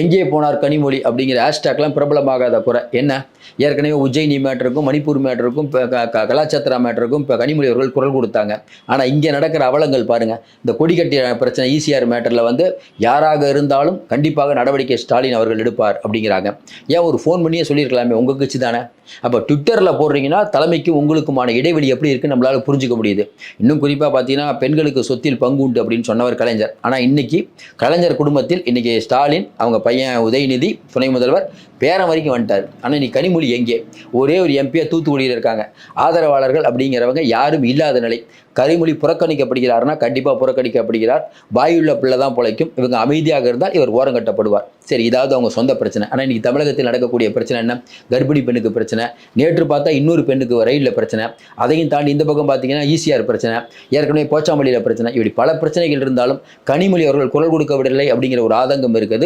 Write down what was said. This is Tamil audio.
எங்கே போனார் கனிமொழி அப்படிங்கிற ஹேஷ்டேக்லாம் பிரபலமாகாத குறை என்ன? ஏற்கனவே உஜ்ஜயினி மேட்டருக்கும் மணிப்பூர் மேட்டருக்கும் கலாச்சத்திரா மேட்டருக்கும் இப்போ கனிமொழி அவர்கள் குரல் கொடுத்தாங்க. ஆனால் இங்கே நடக்கிற அவலங்கள் பாருங்கள். இந்த கொடிக்கட்டிய பிரச்சனை ஈசிஆர் மேட்டரில் வந்து யாராக இருந்தாலும் கண்டிப்பாக நடவடிக்கை ஸ்டாலின் அவர்கள் எடுப்பார் அப்படிங்கிறாங்க. ஏன் ஒரு ஃபோன் பண்ணியே சொல்லியிருக்கலாமே, உங்கள் கட்சி தானே. அப்போ ட்விட்டரில் போடுறீங்கன்னா தலைமைக்கும் உங்களுக்குமான இடைவெளி எப்படி இருக்குன்னு நம்மளால் புரிஞ்சுக்க முடியுது. இன்னும் குறிப்பாக பார்த்தீங்கன்னா பெண்களுக்கு சொத்தில் பங்கு உண்டு அப்படின்னு சொன்னவர் கலைஞர். ஆனால் இன்னைக்கு கலைஞர் குடும்பத்தில் இன்னைக்கு ஸ்டாலின், அவங்க பையன் உதயநிதி துணை முதல்வர் பேரம் வரைக்கும் வந்துட்டார். ஆனால் நீ கனிமொழி எங்கே? ஒரே ஒரு எம்பியாக தூத்துக்குடியில் இருக்காங்க. ஆதரவாளர்கள் அப்படிங்கிறவங்க யாரும் இல்லாத நிலை. கனிமொழி புறக்கணிக்கப்படுகிறார்னா கண்டிப்பாக புறக்கணிக்கப்படுகிறார். வாயுள்ள பிள்ளை தான் பிழைக்கும். இவங்க அமைதியாக இருந்தால் இவர் ஓரங்கட்டப்படுவார். சரி, இதாவது அவங்க சொந்த பிரச்சனை. ஆனால் இன்றைக்கி தமிழகத்தில் நடக்கக்கூடிய பிரச்சனை என்ன? கர்ப்பிணி பெண்ணுக்கு பிரச்சனை. நேற்று பார்த்தா இன்னொரு பெண்ணுக்கு ரயிலில் பிரச்சனை. அதையும் தாண்டி இந்த பக்கம் பார்த்தீங்கன்னா ஈசிஆர் பிரச்சனை, ஏற்கனவே போச்சாமல்லியில் பிரச்சனை. இப்படி பல பிரச்சனைகள் இருந்தாலும் கனிமொழி அவர்கள் குரல் கொடுக்க விடவில்லை அப்படிங்கிற ஒரு ஆதங்கம் இருக்குது.